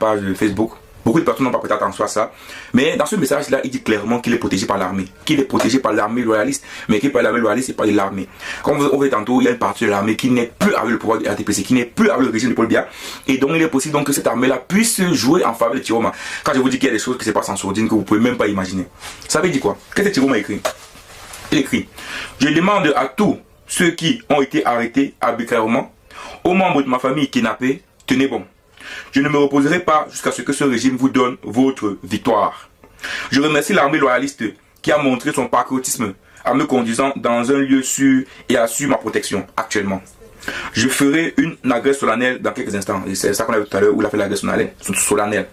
page de Facebook. Beaucoup de personnes n'ont pas prêté attention à ça. Mais dans ce message-là, il dit clairement qu'il est protégé par l'armée. Qu'il est protégé par l'armée loyaliste. Mais qu'il n'est pas l'armée loyaliste, c'est pas de l'armée. Comme on voit tantôt, il y a une partie de l'armée qui n'est plus avec le pouvoir du RDPC, qui n'est plus avec le régime de Paul Biya. Et donc, il est possible donc que cette armée-là puisse jouer en faveur de Tiroma. Quand je vous dis qu'il y a des choses qui se passent en sourdine que vous ne pouvez même pas imaginer. Ça veut dire quoi? Qu'est-ce que Tiroma a écrit? Il écrit: je demande à tous ceux qui ont été arrêtés arbitrairement, aux membres de ma famille kidnappés, tenez bon. Je ne me reposerai pas jusqu'à ce que ce régime vous donne votre victoire. Je remercie l'armée loyaliste qui a montré son patriotisme en me conduisant dans un lieu sûr et assure ma protection actuellement. Je ferai une agresse solennelle dans quelques instants. Et c'est ça qu'on a vu tout à l'heure où il a fait l'agresse solennelle.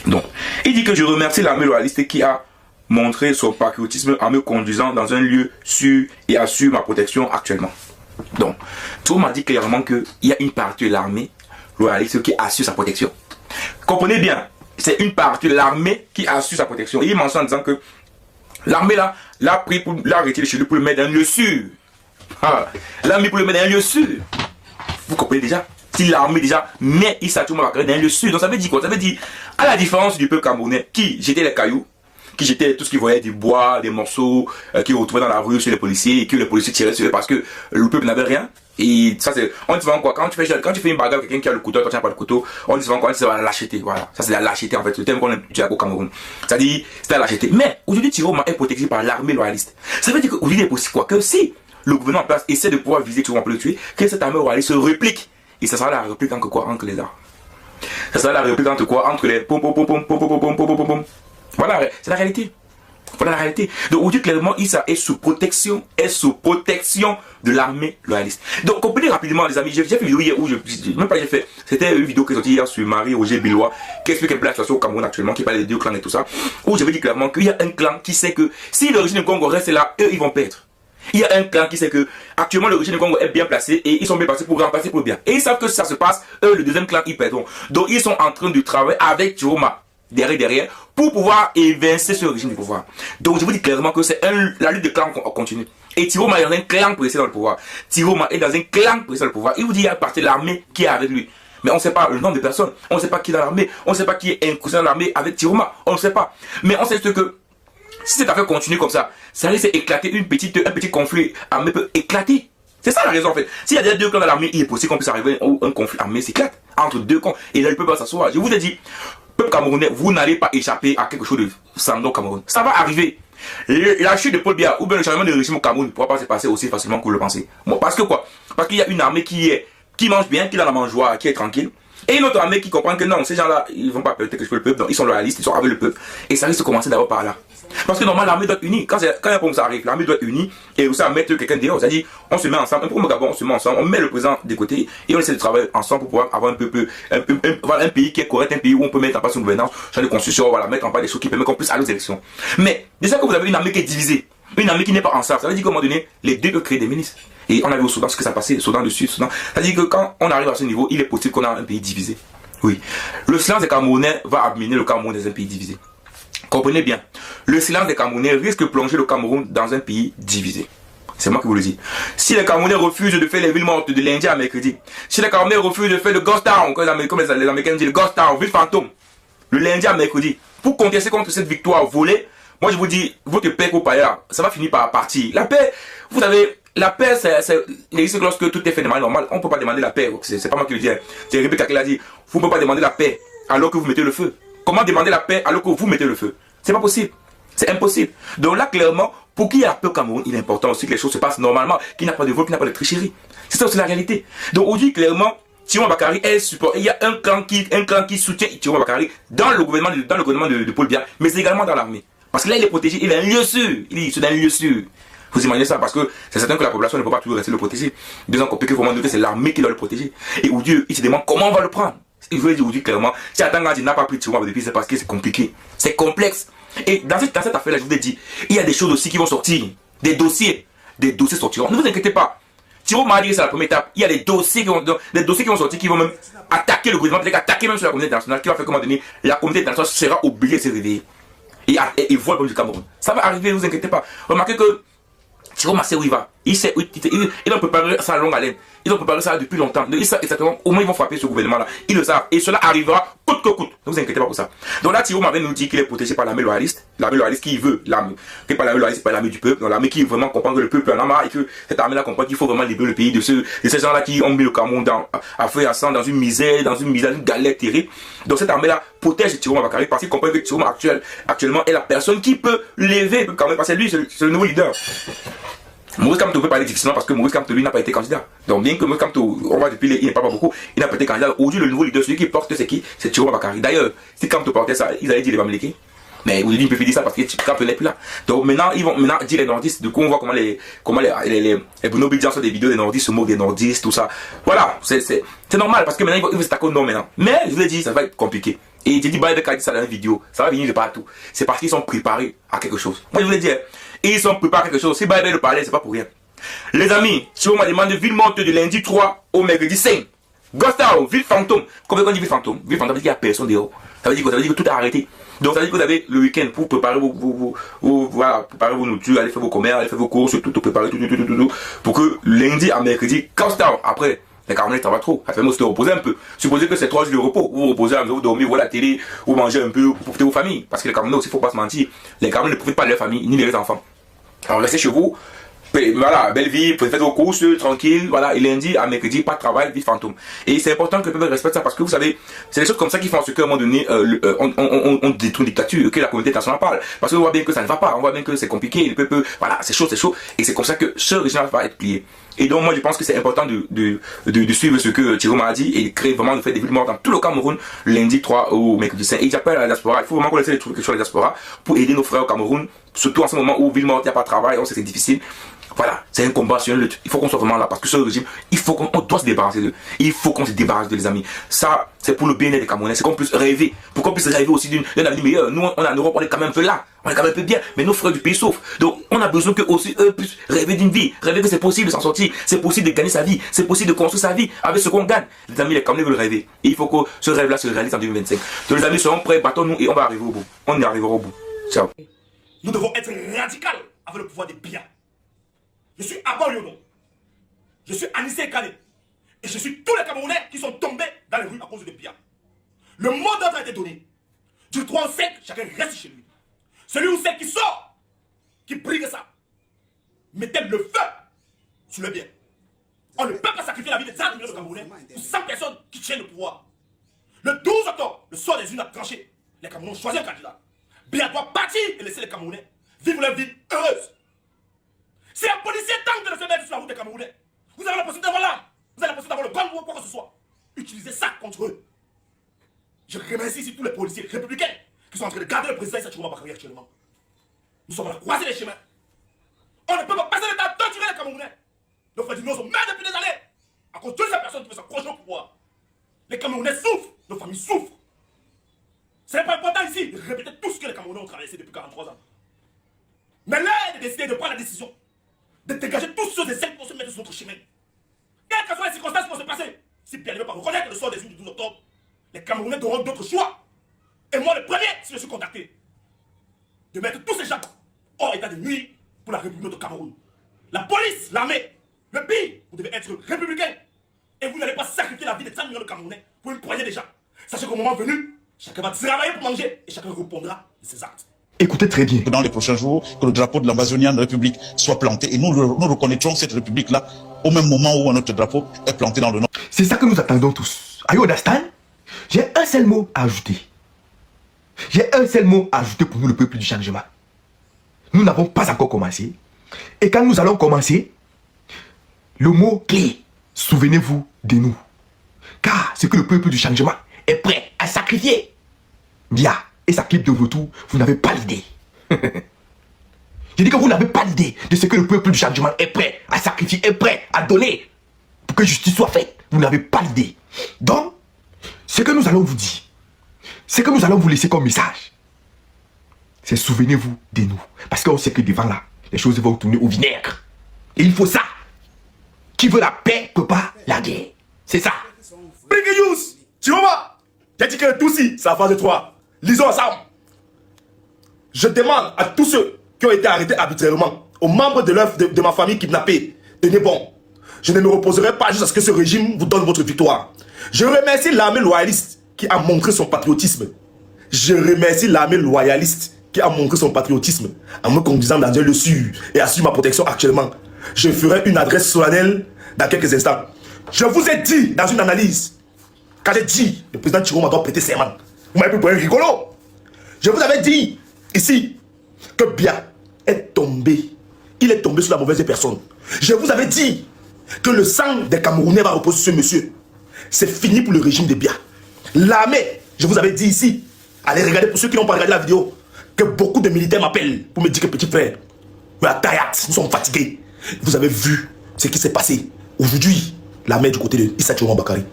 Donc, il dit que je remercie l'armée loyaliste qui a montré son patriotisme en me conduisant dans un lieu sûr et assure ma protection actuellement. Donc, tout m'a dit clairement qu'il y a une partie de l'armée loyaliste qui assure sa protection. Comprenez bien, c'est une partie de l'armée qui assure sa protection. Et il mentionne en disant que l'armée là, l'a pris pour l'a retiré chez lui pour le mettre dans un lieu sûr. L'armée pour le mettre dans un lieu sûr. Vous comprenez déjà? Si l'armée déjà met Issa Touma Bakary dans un lieu sûr, donc ça veut dire quoi? Ça veut dire, à la différence du peuple camerounais qui jetait les cailloux, qui jetaient tout ce qu'ils voyaient, du bois, des morceaux, qui retrouvaient dans la rue sur les policiers, et que les policiers tiraient sur eux parce que le peuple n'avait rien. Et ça c'est, on dit souvent quoi, quand tu fais une bagarre avec quelqu'un qui a le couteau, toi tu n'as pas le couteau, on dit souvent quoi, c'est la lâcheté, voilà. Ça c'est la lâcheté en fait, le terme qu'on utilise au Cameroun. Ça dit, c'est la lâcheté. Mais aujourd'hui Tiroma est protégé par l'armée loyaliste. Ça veut dire qu'aujourd'hui il est possible quoi, que si le gouvernement en place essaie de pouvoir viser Tiroma pour le tuer, que cette armée loyaliste se réplique. Et ça sera la réplique entre quoi? Entre les arts. Ça sera la réplique entre quoi? Entre les pom pom pom pom pom pom pom pom pom pom. Voilà, c'est la réalité. Voilà la réalité. Donc aujourd'hui clairement Issa est sous protection de l'armée loyaliste. Donc comprenez rapidement les amis, j'ai fait une vidéo hier où c'était une vidéo qui est sortie hier sur Marie-Roger Billois qui explique un peu la situation au Cameroun actuellement, qui parle des deux clans et tout ça, où j'avais dit clairement qu'il y a un clan qui sait que si le régime du Congo reste là, eux ils vont perdre. Il y a un clan qui sait que actuellement le régime du Congo est bien placé et ils sont bien placés pour remplacer pour bien. Et ils savent que si ça se passe, eux le deuxième clan ils perdront. Donc ils sont en train de travailler avec Tiroma derrière pour pouvoir évincer ce régime du pouvoir. Donc je vous dis clairement que c'est la lutte de clans continue. Et Tiroma est dans un clan pressé dans le pouvoir. Tiroma est dans un clan pressé dans le pouvoir. Il vous dit il y a une partie de l'armée qui est avec lui. Mais on ne sait pas le nombre de personnes. On ne sait pas qui est dans l'armée. On ne sait pas qui est incrusté dans l'armée avec Tiroma. On ne sait pas. Mais on sait juste que si cette affaire continue comme ça risque d'éclater un petit conflit armé peut éclater. C'est ça la raison en fait. S'il y a deux clans dans l'armée, il est possible qu'on puisse arriver où un conflit armé s'éclate entre deux camps. Et là, le peuple va s'asseoir. Je vous ai dit, peuple camerounais, vous n'allez pas échapper à quelque chose de sanglant au Cameroun. Ça va arriver. La chute de Paul Biya ou bien le changement de régime au Cameroun ne pourra pas se passer aussi facilement que vous le pensez. Bon, parce que quoi? Parce qu'il y a une armée qui mange bien, qui est dans la mangeoire, qui est tranquille. Et une autre armée qui comprend que non, ces gens-là, ils vont pas perdre quelque chose le peuple, donc ils sont loyalistes, ils sont avec le peuple. Et ça risque de commencer d'abord par là. Parce que normalement, l'armée doit être unie. Quand un problème ça arrive, l'armée doit être unie et aussi à mettre quelqu'un dehors. C'est-à-dire, on se met ensemble, un peu comme au Gabon, on se met ensemble, on met le président des côtés et on essaie de travailler ensemble pour pouvoir avoir un pays qui est correct, un pays où on peut mettre en place une gouvernance, changer de constitution, voilà, mettre en place des choses qui permettent qu'on puisse aller aux élections. Mais, déjà que vous avez une armée qui est divisée, une armée qui n'est pas ensemble, ça veut dire qu'à un moment donné, les deux peuvent créer des ministres. Et on a vu au Soudan ce que ça passait, Soudan du Sud, Soudan. C'est-à-dire que quand on arrive à ce niveau, il est possible qu'on a un pays divisé. Oui. Le silence des Camerounais va amener le Cameroun dans un pays divisé. Comprenez bien, le silence des Camerounais risque de plonger le Cameroun dans un pays divisé. C'est moi qui vous le dis. Si les Camerounais refusent de faire les villes mortes de lundi à mercredi, si les Camerounais refusent de faire le ghost town, comme les Américains disent, le ghost town, ville fantôme, le lundi à mercredi, pour contester contre cette victoire volée, moi je vous dis, votre paix pour Paya, ça va finir par partir. La paix, vous savez, la paix, il existe que lorsque tout est fait de manière normale, on ne peut pas demander la paix. C'est pas moi qui le dis. C'est Rebecca qui l'a dit. Vous ne pouvez pas demander la paix alors que vous mettez le feu. Comment demander la paix alors que vous mettez le feu? C'est pas possible. C'est impossible. Donc là, clairement, pour qu'il y ait la paix au Cameroun, il est important aussi que les choses se passent normalement, qu'il n'y a pas de vol, qu'il n'y a pas de tricherie. C'est ça aussi la réalité. Donc aujourd'hui, clairement, Tiroma Bakary est support. Il y a un clan qui soutient Tiroma Bakary dans le gouvernement de Paul Biya, mais également dans l'armée. Parce que là, il est protégé, il est un lieu sûr. Il est dans un lieu sûr. Vous imaginez ça parce que c'est certain que la population ne peut pas toujours rester le protéger. Deuxième compliqué, il faut que c'est l'armée qui doit le protéger. Et aujourd'hui, il se demande comment on va le prendre. Il veut dire aujourd'hui clairement, si Atanga n'a pas pris Tiroma depuis, c'est parce que c'est compliqué. C'est complexe. Et dans cette affaire-là, je vous ai dit, il y a des choses aussi qui vont sortir. Des dossiers sortiront. Ne vous inquiétez pas. Tiroma a dit que c'est la première étape. Il y a des dossiers qui vont sortir, qui vont même attaquer le gouvernement, peut-être attaquer même sur la communauté internationale, qui va faire comment donner, la communauté internationale sera obligée de se réveiller. Et voir le problème du Cameroun. Ça va arriver, ne vous inquiétez pas. Remarquez que Tiroma sait où il va. Ils ont préparé ça à longue haleine. Ils ont préparé ça depuis longtemps. Ils savent exactement comment ils vont frapper ce gouvernement-là. Ils le savent. Et cela arrivera coûte que coûte. Ne vous inquiétez pas pour ça. Donc là, Thierry Marvet nous dit qu'il est protégé par l'armée loyaliste. L'armée loyaliste qui veut l'armée. Qui pas l'armée loyaliste, pas l'armée du peuple. Donc l'armée qui vraiment comprend que le peuple en a marre et que cette armée-là comprend qu'il faut vraiment libérer le pays de ces gens-là qui ont mis le Cameroun à feu et à sang, dans une misère, une galère terrible. Donc cette armée-là protège Thierry Bakary parce qu'il comprend que Thierry actuellement est la personne qui peut lever quand même, parce que lui, c'est le nouveau leader. Maurice Kamto peut parler difficilement parce que Maurice Kamto lui n'a pas été candidat. Donc bien que Maurice Kamto, on voit depuis il n'est pas beaucoup, il n'a pas été candidat. Aujourd'hui le nouveau leader, celui qui porte c'est qui? C'est Thierry Bakary. D'ailleurs, si Kamto portait ça, ils allaient dire les Bamileke. Mais aujourd'hui ils peuvent dire ça parce que Kamto n'est plus là. Donc maintenant ils vont dire les nordistes. Du coup on voit comment les Bruno Bidjan sur des vidéos des nordistes se moquent des nordistes, tout ça. Voilà, c'est normal parce que maintenant ils vont s'attaquer au nom maintenant. Mais je vous l'ai dit, ça va être compliqué. Et j'ai dit Baïbek a dit ça dans une vidéo, ça va venir de partout. C'est parce qu'ils sont préparés à quelque chose. Moi je vous l'ai dit, ils sont préparés à quelque chose. Si Baïbek le parlait, c'est pas pour rien. Les amis, si on m'a demandé ville monte de lundi 3 au mercredi 5. Gustavo, ville fantôme. Combien on dit ville fantôme? Ville fantôme, ça veut dire qu'il n'y a personne dehors. Ça veut dire que tout a arrêté. Donc ça veut dire que vous avez le week-end pour préparer voilà, préparer vos nourritures, aller faire vos commerces, aller faire vos courses, tout préparer, tout, pour que lundi à mercredi, Gustavo, après, les Camerounais travaillent trop. Ça fait aussi de reposer un peu. Supposez que c'est 3 jours de repos. Vous reposez, vous dormez, vous voyez la télé, vous mangez un peu, vous profitez de vos familles. Parce que les Camerounais aussi, il ne faut pas se mentir. Les Camerounais ne profitent pas de leur famille, ni de leurs enfants. Alors restez chez vous. Voilà, belle vie, faites vos courses, tranquille, voilà, et lundi à mercredi, pas de travail, vie fantôme. Et c'est important que le peuple respecte ça parce que vous savez, c'est des choses comme ça qui font ce qu'à un moment donné, on détruit une dictature, que la communauté internationale parle. Parce qu'on voit bien que ça ne va pas, on voit bien que c'est compliqué, le peuple, voilà, c'est chaud, et c'est comme ça que ce régime va être plié. Et donc moi je pense que c'est important de suivre ce que Thierry a dit et de créer vraiment, de faire des villes mortes dans tout le Cameroun, lundi 3 au mercredi 5. Et j'appelle à la diaspora, il faut vraiment qu'on essaie de trouver quelque chose à la diaspora pour aider nos frères au Cameroun, surtout en ce moment où ville morte, il n'y a pas de travail, on sait que c'est difficile. Voilà, c'est un combat, c'est une lutte. Il faut qu'on soit vraiment là parce que ce régime, il faut qu'on doit se débarrasser d'eux. Il faut qu'on se débarrasse de les amis. Ça, c'est pour le bien-être des Camerounais. C'est qu'on puisse rêver. Pour qu'on puisse rêver aussi d'un avenir meilleur. Nous, on est en Europe, on est quand même un peu là. On est quand même un peu bien. Mais nos frères du pays souffrent. Donc, on a besoin qu'eux aussi, eux, puissent rêver d'une vie. Rêver que c'est possible de s'en sortir. C'est possible de gagner sa vie. C'est possible de construire sa vie avec ce qu'on gagne. Les amis, les Camerounais veulent rêver. Et il faut que ce rêve-là se réalise en 2025. Donc, les amis seront prêts, battons-nous et on va arriver au bout. On y arrivera au bout. Ciao. Nous devons être radicaux avec le pouvoir des biens. Je suis Abba Lyono. Je suis Anissé Kane. Et je suis tous les Camerounais qui sont tombés dans les rues à cause des biens. Le mot d'ordre a été donné. Du 3 au 5, chacun reste chez lui. Celui ou celle qui sort, qui brigue ça, mettez le feu sur le bien. On ne peut pas sacrifier la vie des 30 millions de Camerounais pour 100 personnes qui tiennent le pouvoir. Le 12 octobre, le soir des urnes a tranché. Les Camerounais ont choisi un candidat. Biya doit partir et laisser les Camerounais vivre leur vie heureuse. Si un policier tente de se mettre sur la route des Camerounais, vous avez la possibilité d'avoir l'arme, vous avez la possibilité d'avoir le ballon ou quoi que ce soit. Utilisez ça contre eux. Je remercie ici tous les policiers républicains qui sont en train de garder le président Issa Thierry Bakary actuellement. Nous sommes à la croisée des chemins. On ne peut pas passer le temps de torturer les Camerounais. Nos frères du Nord sont morts depuis des années à cause de ces personnes qui veulent s'accrocher au pouvoir. Les Camerounais souffrent, nos familles souffrent. Ce n'est pas important ici de répéter tout ce que les Camerounais ont traversé depuis 43 ans. Mais l'heure est de décider de prendre la décision de dégager tous ceux et celles qui vont se mettre sur notre chemin. Quelles que soient les circonstances qui vont se passer, si Pierre ne veut pas reconnaître le sort des urnes du 12 octobre, les Camerounais auront d'autres choix. Et moi, le premier, si je suis contacté, de mettre tous ces gens hors état de nuire pour la République de Cameroun. La police, l'armée, le pays, vous devez être républicain. Et vous n'allez pas sacrifier la vie des 30 millions de Camerounais pour une poignée de gens. Sachez qu'au moment venu, chacun va travailler pour manger et chacun répondra de ses actes. Écoutez très bien. Dans les prochains jours, que le drapeau de l'ambazonienne République soit planté. Et nous reconnaîtrons cette République-là au même moment où notre drapeau est planté dans le nord. C'est ça que nous attendons tous. Are you understand? J'ai un seul mot à ajouter. J'ai un seul mot à ajouter pour nous, le peuple du changement. Nous n'avons pas encore commencé. Et quand nous allons commencer, le mot clé, souvenez-vous de nous. Car c'est que le peuple du changement est prêt à sacrifier. Bien. Et sa clip de retour, vous n'avez pas l'idée. Je dis que vous n'avez pas l'idée de ce que le peuple du changement est prêt à sacrifier, est prêt à donner pour que justice soit faite. Vous n'avez pas l'idée. Donc, ce que nous allons vous dire, ce que nous allons vous laisser comme message, c'est souvenez-vous de nous. Parce qu'on sait que devant là, les choses vont tourner au vinaigre. Et il faut ça. Qui veut la paix peut pas la guerre. C'est ça. Breaking news, tu vois, j'ai dit que tout ci, c'est la phase de 3. Lisons ensemble. Je demande à tous ceux qui ont été arrêtés arbitrairement, aux membres de ma famille kidnappée, Tenez bon. Je ne me reposerai pas jusqu'à ce que ce régime vous donne votre victoire. Je remercie l'armée loyaliste qui a montré son patriotisme. Je remercie l'armée loyaliste qui a montré son patriotisme en me conduisant dans un lieu sûr et assure ma protection actuellement. Je ferai une adresse solennelle dans quelques instants. Je vous ai dit dans une analyse, quand j'ai dit le président Chiroma doit prêter serment, vous m'avez pris pour un rigolo. Je vous avais dit ici que Biya est tombé. Il est tombé sur la mauvaise personne. Je vous avais dit que le sang des Camerounais va reposer sur ce monsieur. C'est fini pour le régime de Biya. L'armée, je vous avais dit ici, allez regarder pour ceux qui n'ont pas regardé la vidéo, que beaucoup de militaires m'appellent pour me dire que petit frère, nous sommes tired, nous sommes fatigués. Vous avez vu ce qui s'est passé. Aujourd'hui, l'armée est du côté de Issa Chiroma Bakary.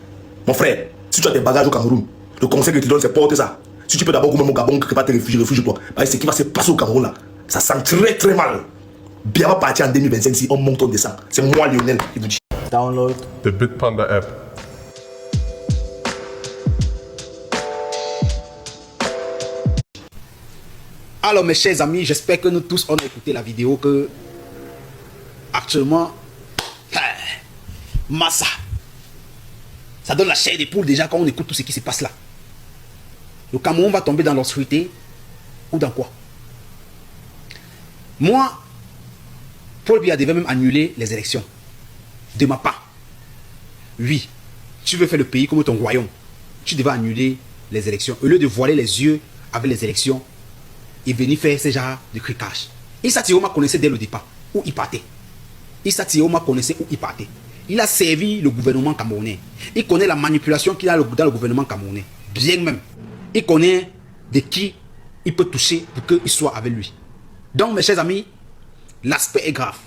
Mon frère, si tu as des bagages au Cameroun, le conseil que tu donnes, c'est porter ça. Si tu peux d'abord même au Gabon, que tu vas te réfugier, réfugie-toi. Ce qui va se passer au Cameroun là, ça sent très très mal. Biya va partir en 2025 si on monte, on descend. C'est moi Lionel qui vous dit. Download the Bitpanda app. Alors mes chers amis, j'espère que nous tous on a écouté la vidéo que actuellement Massa, ça donne la chair des poules déjà quand on écoute tout ce qui se passe là. Le Cameroun va tomber dans l'obscurité ou dans quoi? Moi, Paul Biya devait même annuler les élections. De ma part. Oui, tu veux faire le pays comme ton royaume. Tu devais annuler les élections. Au lieu de voiler les yeux avec les élections et venir faire ce genre de cricage. Issa Chiroma connaissait dès le départ où il partait. Issa Chiroma connaissait où il partait. Il a servi le gouvernement camerounais. Il connaît la manipulation qu'il a dans le gouvernement camerounais. Bien même. Il connaît de qui il peut toucher pour qu'il soit avec lui. Donc mes chers amis, l'aspect est grave.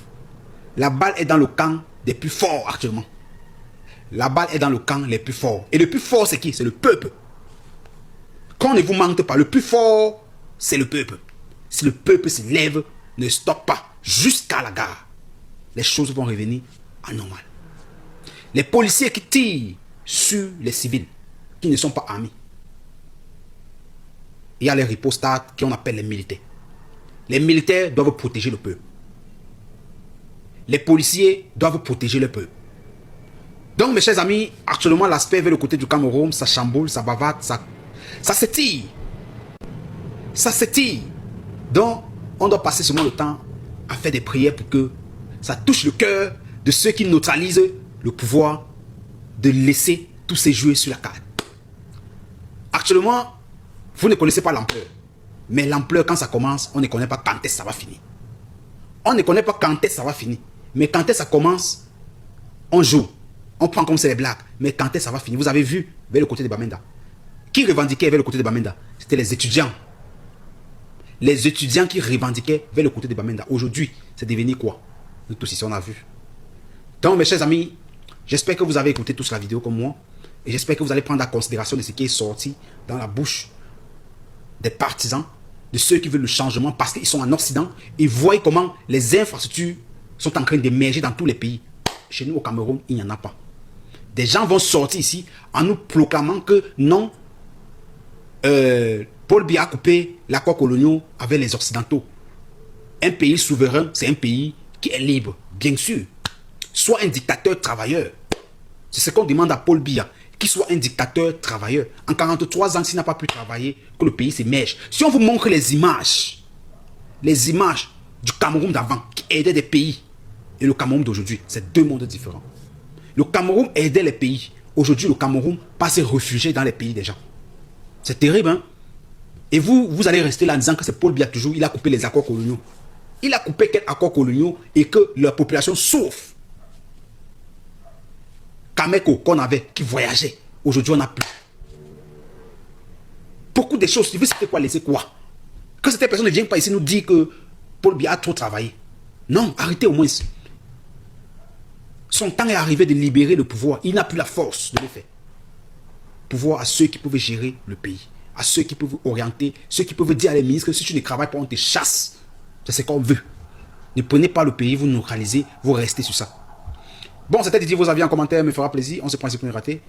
La balle est dans le camp des plus forts actuellement. La balle est dans le camp les plus forts. Et le plus fort c'est qui? C'est le peuple. Quand on ne vous manque pas, le plus fort c'est le peuple. Si le peuple se lève, ne stoppe pas jusqu'à la gare, les choses vont revenir à normal. Les policiers qui tirent sur les civils qui ne sont pas armés. Il y a les ripostats qu'on appelle les militaires. Les militaires doivent protéger le peuple. Les policiers doivent protéger le peuple. Donc mes chers amis, actuellement l'aspect vers le côté du Cameroun, ça chamboule, ça bavate, ça s'étire. Ça s'étire. Donc on doit passer seulement le temps à faire des prières pour que ça touche le cœur de ceux qui neutralisent le pouvoir de laisser tous ces jouer sur la carte. Actuellement, vous ne connaissez pas l'ampleur. Mais l'ampleur, quand ça commence, on ne connaît pas quand est-ce que ça va finir. On ne connaît pas quand est-ce que ça va finir. Mais quand est-ce que ça commence, on joue. On prend comme c'est les blagues. Mais quand est-ce que ça va finir? Vous avez vu vers le côté de Bamenda. Qui revendiquait vers le côté de Bamenda? C'était les étudiants. Les étudiants qui revendiquaient vers le côté de Bamenda. Aujourd'hui, c'est devenu quoi? Nous tous ici, on a vu. Donc, mes chers amis, j'espère que vous avez écouté toute la vidéo comme moi. Et j'espère que vous allez prendre en considération de ce qui est sorti dans la bouche des partisans, de ceux qui veulent le changement parce qu'ils sont en Occident. Et voient comment les infrastructures sont en train d'émerger dans tous les pays. Chez nous, au Cameroun, il n'y en a pas. Des gens vont sortir ici en nous proclamant que non, Paul Biya a coupé l'accord colonial avec les Occidentaux. Un pays souverain, c'est un pays qui est libre, bien sûr. Soit un dictateur travailleur. C'est ce qu'on demande à Paul Biya, qu'il soit un dictateur travailleur. En 43 ans, s'il n'a pas pu travailler, que le pays s'émerge. Si on vous montre les images du Cameroun d'avant, qui aidait des pays, et le Cameroun d'aujourd'hui, c'est deux mondes différents. Le Cameroun aidait les pays. Aujourd'hui, le Cameroun passe réfugié dans les pays des gens. C'est terrible, hein? Et vous allez rester là en disant que c'est Paul Biya toujours, il a coupé les accords coloniaux. Il a coupé quelques accords coloniaux et que la population souffre. Kameko qu'on avait, qui voyageait, aujourd'hui on n'a plus. Beaucoup de choses, tu veux c'était quoi, laisser quoi? Que cette personne ne vienne pas ici nous dire que Paul Biya a trop travaillé. Non, arrêtez au moins. Son temps est arrivé de libérer le pouvoir. Il n'a plus la force de le faire. Pouvoir à ceux qui peuvent gérer le pays, à ceux qui peuvent orienter, ceux qui peuvent dire à les ministres que si tu ne travailles pas, on te chasse. C'est ce qu'on veut. Ne prenez pas le pays, vous neutralisez, vous restez sur ça. Bon, c'était Didier, vos avis en commentaire, me fera plaisir. On se prend ici pour ne rater.